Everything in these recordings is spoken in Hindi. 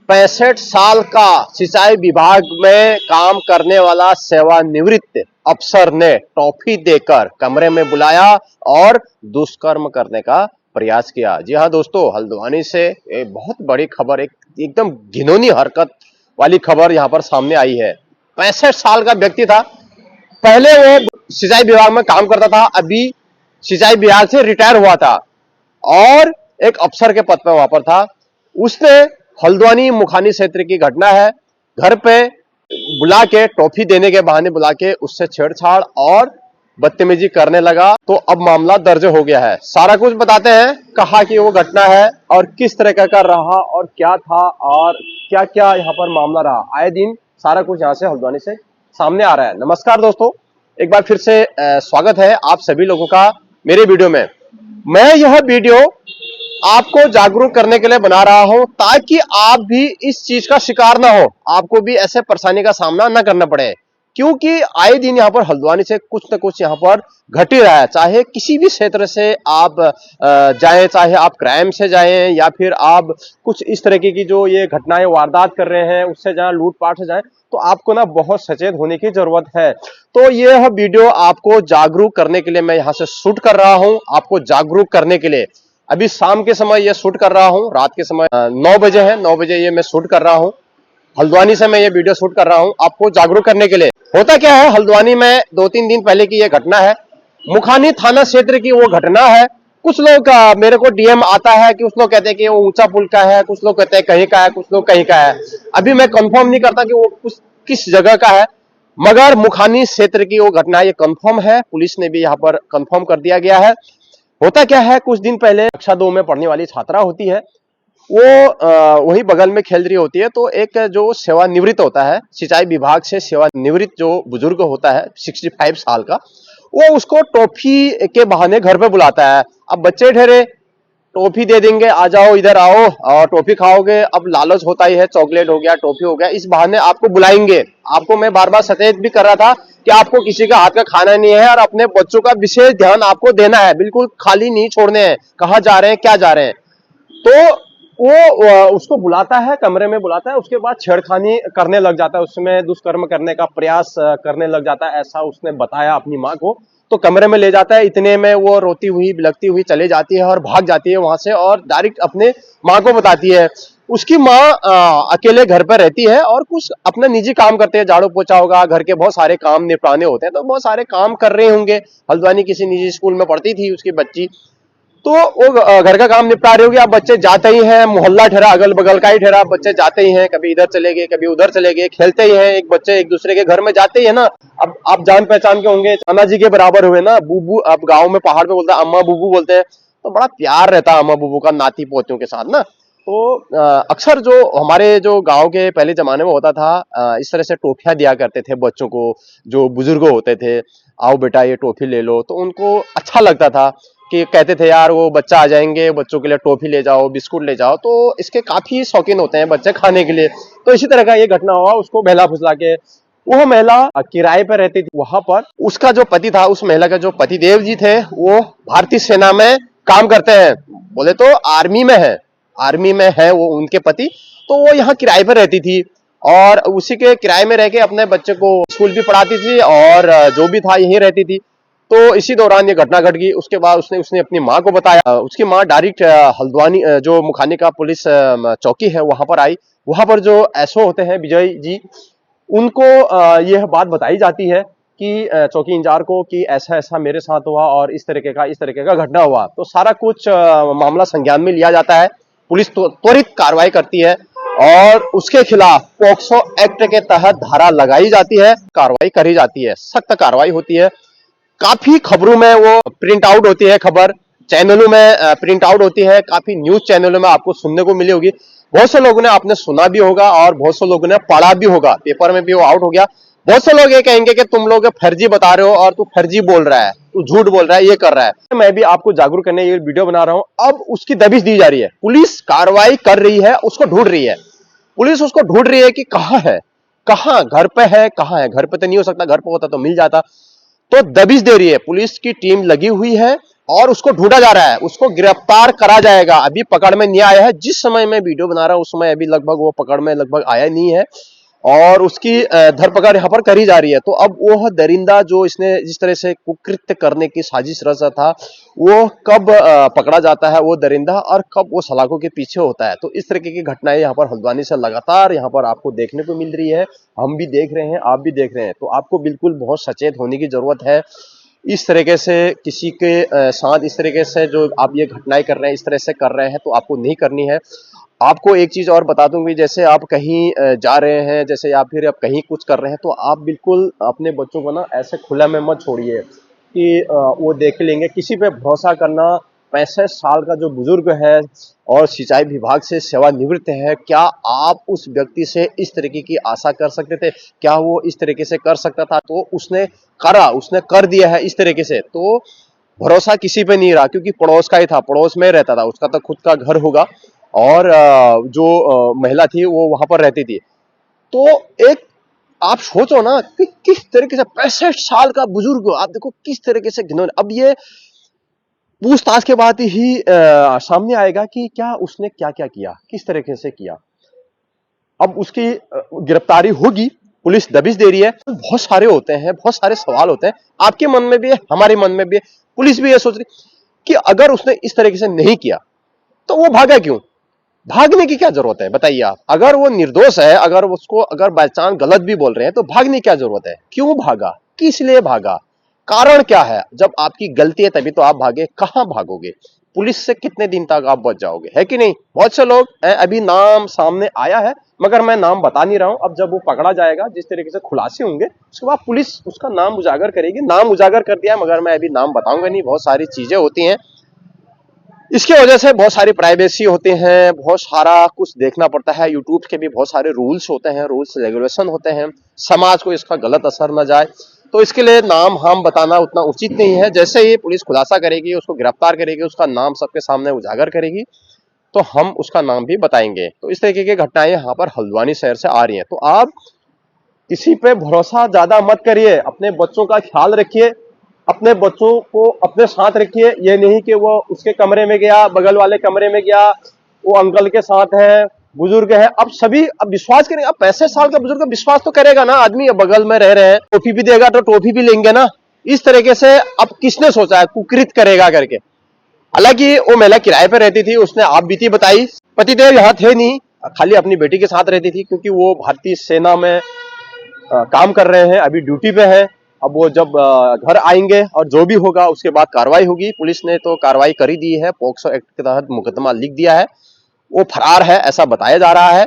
65 साल का सिंचाई विभाग में काम करने वाला सेवानिवृत्त अफसर ने टॉफी देकर कमरे में बुलाया और दुष्कर्म करने का प्रयास किया। जी हां दोस्तों, हल्द्वानी से एक बहुत बड़ी खबर, एक एकदम घिनौनी हरकत वाली खबर यहां पर सामने आई है। 65 साल का व्यक्ति था। पहले वो सिंचाई विभाग में काम करता था, अभी सिंचाई विभाग से रिटायर हुआ था और एक अफसर के पद पर वहां पर था। उसने हल्द्वानी मुखानी क्षेत्र की घटना है, घर पे बुला के टॉफी देने के बहाने बुला के उससे छेड़छाड़ और बदतमीजी करने लगा। तो अब मामला दर्ज हो गया है। सारा कुछ बताते हैं, कहा कि वो घटना है और किस तरह का रहा और क्या था और क्या क्या यहाँ पर मामला रहा। आए दिन सारा कुछ यहाँ से हल्द्वानी से सामने आ रहा है। नमस्कार दोस्तों, एक बार फिर से स्वागत है आप सभी लोगों का मेरे वीडियो में। मैं यह वीडियो आपको जागरूक करने के लिए बना रहा हूं ताकि आप भी इस चीज का शिकार ना हो, आपको भी ऐसे परेशानी का सामना ना करना पड़े। क्योंकि आए दिन यहाँ पर हल्द्वानी से कुछ न कुछ यहाँ पर घट ही रहा है। चाहे किसी भी क्षेत्र से आप जाएं, चाहे आप क्राइम से जाएं या फिर आप कुछ इस तरीके की जो ये घटनाएं वारदात कर रहे हैं उससे जाएं, लूटपाट से जाएं, तो आपको ना बहुत सचेत होने की जरूरत है। तो यह वीडियो आपको जागरूक करने के लिए मैं यहाँ से शूट कर रहा हूँ, आपको जागरूक करने के लिए। अभी शाम के समय ये शूट कर रहा हूँ, रात के समय 9 बजे है, 9 बजे ये मैं शूट कर रहा हूँ। हल्द्वानी से मैं ये वीडियो शूट कर रहा हूँ आपको जागरूक करने के लिए। होता क्या है, हल्द्वानी में 2-3 दिन पहले की ये घटना है। मुखानी थाना क्षेत्र की वो घटना है। कुछ लोग का मेरे को डीएम आता है कि कुछ लोग कहते हैं कि वो ऊंचा पुल का है, कुछ लोग कहते हैं कहीं का है, कुछ लोग कहीं का है। अभी मैं कंफर्म नहीं करता कि वो किस जगह का है, मगर मुखानी क्षेत्र की वो घटना ये कंफर्म है। पुलिस ने भी यहाँ पर कंफर्म कर दिया गया है। होता क्या है, कुछ दिन पहले कक्षा 2 में पढ़ने वाली छात्रा होती है, वो वही बगल में खेल रही होती है। तो एक जो सेवानिवृत्त होता है, सिंचाई विभाग से सेवानिवृत्त जो बुजुर्ग होता है 65 साल का, वो उसको टॉफी के बहाने घर पे बुलाता है। अब बच्चे ठहरे, टॉफी दे देंगे, आ जाओ इधर आओ और टॉफी खाओगे। अब लालच होता ही है, चॉकलेट हो गया, टॉफी हो गया, इस बहाने आपको बुलाएंगे। आपको मैं बार बार सचेत भी कर रहा था कि आपको किसी का हाथ का खाना नहीं है और अपने बच्चों का विशेष ध्यान आपको देना है, बिल्कुल खाली नहीं छोड़ने हैं। कहाँ जा रहे हैं, क्या जा रहे हैं। तो वो उसको बुलाता है, कमरे में बुलाता है, उसके बाद छेड़खानी करने लग जाता है, उसमें दुष्कर्म करने का प्रयास करने लग जाता है, ऐसा उसने बताया अपनी माँ को। तो कमरे में ले जाता है, इतने में वो रोती हुई बिलखती हुई चली जाती है और भाग जाती है वहां से और डायरेक्ट अपने माँ को बताती है। उसकी माँ अकेले घर पर रहती है और कुछ अपना निजी काम करते हैं, झाड़ू पोछा होगा, घर के बहुत सारे काम निपटाने होते हैं, तो बहुत सारे काम कर रहे होंगे। हल्द्वानी किसी निजी स्कूल में पढ़ती थी उसकी बच्ची, तो वो घर का काम निपटा रही होगी। अब बच्चे जाते ही हैं, मोहल्ला ठहरा, अगल बगल का ही ठहरा, बच्चे जाते ही हैं, कभी इधर चले गए, कभी उधर चले गए, खेलते ही हैं। एक बच्चे एक दूसरे के घर में जाते ही है ना। अब आप जान पहचान के होंगे, अम्मा जी के बराबर हुए ना, बूबू। अब गाँव में पहाड़ पे बोलते हैं अम्मा बूबू बोलते हैं, तो बड़ा प्यार रहता है अम्मा बूबू का नाती पोतियों के साथ ना। तो अक्सर जो हमारे जो गांव के पहले जमाने में होता था, इस तरह से टॉफियां दिया करते थे बच्चों को। जो बुजुर्ग होते थे, आओ बेटा ये टॉफी ले लो, तो उनको अच्छा लगता था कि कहते थे यार वो बच्चा आ जाएंगे, बच्चों के लिए टॉफी ले जाओ, बिस्कुट ले जाओ। तो इसके काफी शौकीन होते हैं बच्चे खाने के लिए। तो इसी तरह का ये घटना हुआ, उसको बहला फुसला के। वो महिला किराए पर रहती थी वहां पर। उसका जो पति था, उस महिला का जो पति देव जी थे, वो भारतीय सेना में काम करते हैं, बोले तो आर्मी में है, आर्मी में है वो उनके पति। तो वो यहाँ किराए पर रहती थी और उसी के किराए में रह के अपने बच्चे को स्कूल भी पढ़ाती थी और जो भी था यहीं रहती थी। तो इसी दौरान ये घटना घट गई। उसके बाद उसने अपनी माँ को बताया। उसकी माँ डायरेक्ट हल्द्वानी जो मुखानी का पुलिस चौकी है वहां पर आई। वहां पर जो एसओ होते हैं विजय जी, उनको यह बात बताई जाती है कि चौकी इंचार्ज को कि ऐसा ऐसा मेरे साथ हुआ और इस तरीके का घटना हुआ। तो सारा कुछ मामला संज्ञान में लिया जाता है। पुलिस त्वरित कार्रवाई करती है और उसके खिलाफ पॉक्सो एक्ट के तहत धारा लगाई जाती है, कार्रवाई करी जाती है, सख्त कार्रवाई होती है। काफी खबरों में वो प्रिंट आउट होती है, खबर चैनलों में प्रिंट आउट होती है, काफी न्यूज चैनलों में आपको सुनने को मिली होगी। बहुत से लोगों ने आपने सुना भी होगा और बहुत से लोगों ने पढ़ा भी होगा, पेपर में भी वो आउट हो गया। बहुत से लोग ये कहेंगे कि तुम लोग फर्जी बता रहे हो और तू फर्जी बोल रहा है, तू झूठ बोल रहा है, ये कर रहा है। मैं भी आपको जागरूक करने ये वीडियो बना रहा हूं। अब उसकी दबिश दी जा रही है, पुलिस कार्रवाई कर रही है, उसको ढूंढ रही है। पुलिस उसको ढूंढ रही है कि कहां है, कहां घर पे है, कहां है। घर पे तो नहीं हो सकता, घर पे होता तो मिल जाता। तो दबिश दे रही है, पुलिस की टीम लगी हुई है और उसको ढूंढा जा रहा है, उसको गिरफ्तार करा जाएगा। अभी पकड़ में नहीं आया है, जिस समय मैं वीडियो बना रहा हूं उस समय अभी लगभग वो पकड़ में लगभग आया नहीं है और उसकी धरपकड़ यहां पर करी जा रही है। तो अब वो दरिंदा जो इसने जिस तरह से कुकृत्य करने की साजिश रचा था, वो कब पकड़ा जाता है वो दरिंदा और कब वो सलाखों के पीछे होता है। तो इस तरीके की घटनाएं यहाँ पर हल्द्वानी से लगातार यहाँ पर आपको देखने को मिल रही है, हम भी देख रहे हैं, आप भी देख रहे हैं। तो आपको बिल्कुल बहुत सचेत होने की जरूरत है। इस तरीके से किसी के साथ इस तरीके से जो आप ये घटनाएं कर रहे हैं, इस तरह से कर रहे हैं, तो आपको नहीं करनी है। आपको एक चीज और बता दूं कि जैसे आप कहीं जा रहे हैं, जैसे या फिर आप कहीं कुछ कर रहे हैं, तो आप बिल्कुल अपने बच्चों को ना ऐसे खुला में मत छोड़िए कि वो देख लेंगे। किसी पे भरोसा करना, 65 साल का जो बुजुर्ग है और सिंचाई विभाग से सेवानिवृत्त है, क्या आप उस व्यक्ति से इस तरीके की आशा कर सकते थे? क्या वो इस तरीके से कर सकता था? तो उसने उसने कर दिया है इस तरीके से। तो भरोसा किसी पे नहीं रहा, क्योंकि पड़ोस का ही था, पड़ोस में रहता था, उसका तो खुद का घर होगा और जो महिला थी वो वहां पर रहती थी। तो एक आप सोचो ना कि किस तरीके से 65 साल का बुजुर्ग, आप देखो किस तरीके से घिनौने। अब ये पूछताछ के बाद ही सामने आएगा कि क्या उसने क्या क्या किया, किस तरीके से किया। अब उसकी गिरफ्तारी होगी, पुलिस दबिश दे रही है। बहुत सारे होते हैं, बहुत सारे सवाल होते हैं, आपके मन में भी है, हमारे मन में भी है। पुलिस भी ये सोच रही कि अगर उसने इस तरीके से नहीं किया तो वो भागा क्यों? भागने की क्या जरूरत है बताइए आप? अगर वो निर्दोष है, अगर उसको अगर बाय चांस गलत भी बोल रहे हैं, तो भागने की क्या जरूरत है? क्यों भागा, किस लिए भागा, कारण क्या है? जब आपकी गलती है तभी तो आप भागे, कहां भागोगे? पुलिस से कितने दिन तक आप बच जाओगे, है कि नहीं? बहुत से लोग अभी नाम सामने आया है, मगर मैं नाम बता नहीं रहा हूं। अब जब वो पकड़ा जाएगा, जिस तरीके से खुलासे होंगे, उसके बाद पुलिस उसका नाम उजागर करेगी। नाम उजागर कर दिया है, मगर मैं अभी नाम बताऊंगा नहीं। बहुत सारी चीजें होती हैं, इसके वजह से बहुत सारी प्राइवेसी होते हैं, बहुत सारा कुछ देखना पड़ता है। यूट्यूब के भी बहुत सारे रूल्स होते हैं, रूल्स रेगुलेशन होते हैं, समाज को इसका गलत असर न जाए, तो इसके लिए नाम हम बताना उतना उचित नहीं है। जैसे ही पुलिस खुलासा करेगी, उसको गिरफ्तार करेगी, उसका नाम सबके सामने उजागर करेगी, तो हम उसका नाम भी बताएंगे। तो इस तरीके की घटनाएं यहाँ पर हल्द्वानी शहर से आ रही हैं। तो आप किसी पे भरोसा ज्यादा मत करिए, अपने बच्चों का ख्याल रखिए, अपने बच्चों को अपने साथ रखिए। ये नहीं कि वो उसके कमरे में गया, बगल वाले कमरे में गया, वो अंकल के साथ है, बुजुर्ग है। अब सभी अब विश्वास करेंगे, अब 65 साल का बुजुर्ग विश्वास तो करेगा ना आदमी, बगल में रह रहे हैं, टॉफी भी देगा तो टॉफी भी लेंगे ना। इस तरीके से अब किसने सोचा है कुकृत करेगा करके? हालांकि वो महिला किराए पे रहती थी, उसने आप बीती बताई, पतिदेव यहाँ थे नहीं, खाली अपनी बेटी के साथ रहती थी, क्योंकि वो भारतीय सेना में काम कर रहे हैं, अभी ड्यूटी पे है। अब वो जब घर आएंगे और जो भी होगा उसके बाद कार्रवाई होगी। पुलिस ने तो कार्रवाई कर ही दी है, पॉक्सो एक्ट के तहत मुकदमा लिख दिया है, वो फरार है ऐसा बताया जा रहा है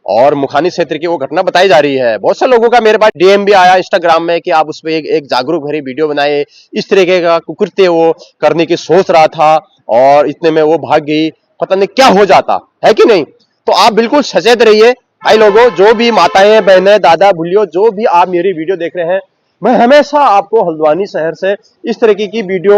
और मुखानी क्षेत्र की वो घटना बताई जा रही है। बहुत से लोगों का मेरे पास डीएम भी आया इंस्टाग्राम में कि आप उस पर एक जागरूक भरी वीडियो बनाए, इस तरीके का कुकृत्य वो करने की सोच रहा था और इतने में वो भाग गई, पता नहीं क्या हो जाता है कि नहीं। तो आप बिल्कुल सचेत रहिए भाई लोगों, जो भी माताएं बहनें दादा भूलियो, जो भी आप मेरी वीडियो देख रहे हैं, मैं हमेशा आपको हल्द्वानी शहर से इस तरीके की वीडियो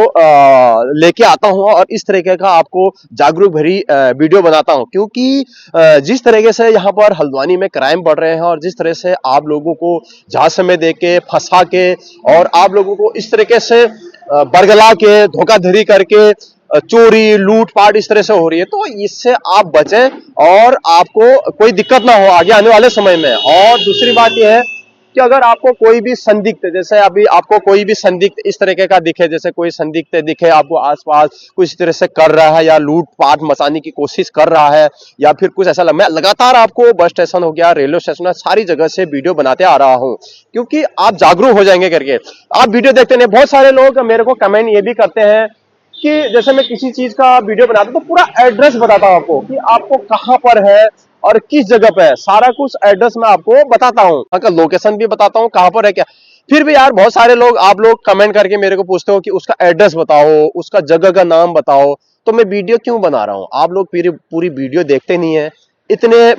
लेके आता हूं और इस तरीके का आपको जागरूक भरी वीडियो बनाता हूं, क्योंकि जिस तरीके से यहाँ पर हल्द्वानी में क्राइम बढ़ रहे हैं और जिस तरह से आप लोगों को झांसे में दे के फंसा के और आप लोगों को इस तरीके से बरगला के धोखाधड़ी करके चोरी लूटपाट इस तरह से हो रही है, तो इससे आप बचें और आपको कोई दिक्कत ना हो आगे आने वाले समय में। और दूसरी बात यह है कि अगर आपको कोई भी संदिग्ध, जैसे अभी आपको कोई भी संदिग्ध इस तरीके का दिखे, जैसे कोई संदिग्ध दिखे आपको आसपास कुछ इस तरह से कर रहा है या लूटपाट मचाने की कोशिश कर रहा है या फिर कुछ ऐसा, मैं लगातार आपको बस स्टेशन हो गया, रेलवे स्टेशन, सारी जगह से वीडियो बनाते आ रहा हूं, क्योंकि आप जागरूक हो जाएंगे करके। आप वीडियो देखते नहीं, बहुत सारे लोग मेरे को कमेंट ये भी करते हैं कि जैसे मैं किसी चीज का वीडियो बनाता हूं तो पूरा एड्रेस बताता हूं आपको कि आपको कहां पर है और किस जगह पे है, सारा कुछ एड्रेस मैं आपको बताता हूं, वहां का लोकेशन भी बताता हूं कहां पर है क्या। फिर भी यार बहुत सारे लोग, आप लोग कमेंट करके मेरे को पूछते हो कि उसका एड्रेस बताओ, उसका जगह का नाम बताओ, तो मैं वीडियो क्यों बना रहा हूं? आप लोग पूरी वीडियो देखते नहीं है। इतने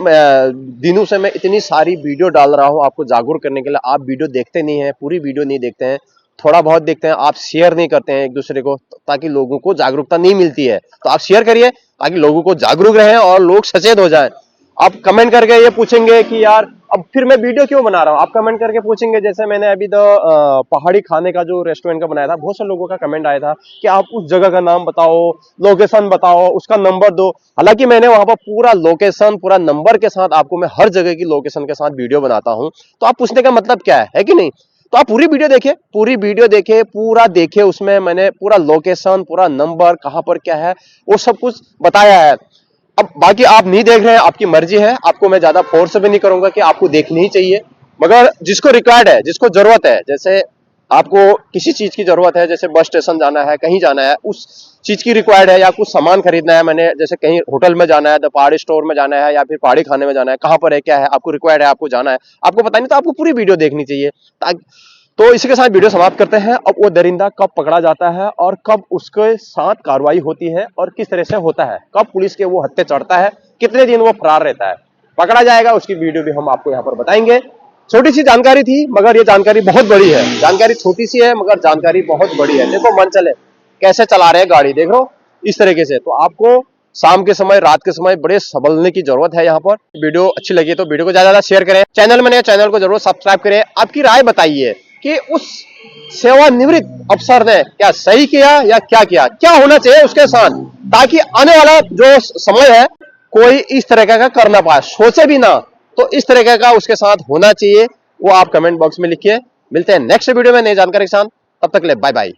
दिनों से मैं इतनी सारी वीडियो डाल रहा हूं आपको जागरूक करने के लिए, आप वीडियो देखते नहीं है, पूरी वीडियो नहीं देखते हैं, थोड़ा बहुत देखते हैं, आप शेयर नहीं करते हैं एक दूसरे को, ताकि लोगों को जागरूकता नहीं मिलती है। तो आप शेयर करिए ताकि लोगों को जागरूक रहे और लोग सचेत हो जाएं। आप कमेंट करके ये पूछेंगे कि यार अब फिर मैं वीडियो क्यों बना रहा हूँ? आप कमेंट करके पूछेंगे, जैसे मैंने अभी पहाड़ी खाने का जो रेस्टोरेंट का बनाया था, बहुत से लोगों का कमेंट आया था कि आप उस जगह का नाम बताओ, लोकेशन बताओ, उसका नंबर दो। हालांकि मैंने वहां पर पूरा लोकेशन, पूरा नंबर के साथ आपको मैं हर जगह की लोकेशन के साथ वीडियो बनाता हूं। तो आप पूछने का मतलब क्या है कि नहीं? तो आप पूरी वीडियो देखिए, पूरी वीडियो देखिए, पूरा देखिए, उसमें मैंने पूरा लोकेशन, पूरा नंबर, कहां पर क्या है, वो सब कुछ बताया है। अब बाकी आप नहीं देख रहे हैं, आपकी मर्जी है, आपको मैं ज्यादा फोर्स भी नहीं करूंगा कि आपको देखनी ही चाहिए। मगर जिसको रिक्वायर्ड है, जिसको जरूरत है, जैसे आपको किसी चीज की जरूरत है, जैसे बस स्टेशन जाना है, कहीं जाना है, उस चीज की रिक्वायर्ड है, या कुछ सामान खरीदना है, मैंने जैसे कहीं होटल में जाना है, तो पहाड़ी स्टोर में जाना है, या फिर पहाड़ी खाने में जाना है, कहां पर है, क्या है, आपको रिक्वायर्ड है, आपको जाना है, आपको पता नहीं, तो आपको पूरी वीडियो देखनी चाहिए। तो इसी के साथ वीडियो समाप्त करते हैं। अब वो दरिंदा कब पकड़ा जाता है और कब उसके साथ कार्रवाई होती है और किस तरह से होता है, कब पुलिस के वो हत्थे चढ़ता है, कितने दिन वो फरार रहता है, पकड़ा जाएगा, उसकी वीडियो भी हम आपको यहाँ पर बताएंगे। छोटी सी जानकारी थी, मगर ये जानकारी बहुत बड़ी है। जानकारी छोटी सी है, मगर जानकारी बहुत बड़ी है। देखो मन चले कैसे चला रहे हैं गाड़ी, देख लो इस तरीके से। तो आपको शाम के समय, रात के समय बड़े संभलने की जरूरत है यहाँ पर। वीडियो अच्छी लगी तो वीडियो को ज्यादा ज्यादा शेयर करें, चैनल में नए चैनल को जरूर सब्सक्राइब करें। आपकी राय बताइए कि उस सेवानिवृत्त अफसर ने क्या सही किया या क्या किया, क्या होना चाहिए उसके साथ, ताकि आने वाला जो समय है कोई इस तरह का कर ना पाए, सोचे भी ना, तो इस तरह का उसके साथ होना चाहिए। वो आप कमेंट बॉक्स में लिखिए। मिलते हैं नेक्स्ट वीडियो में नई जानकारी के साथ, तब तक के लिए बाय बाय।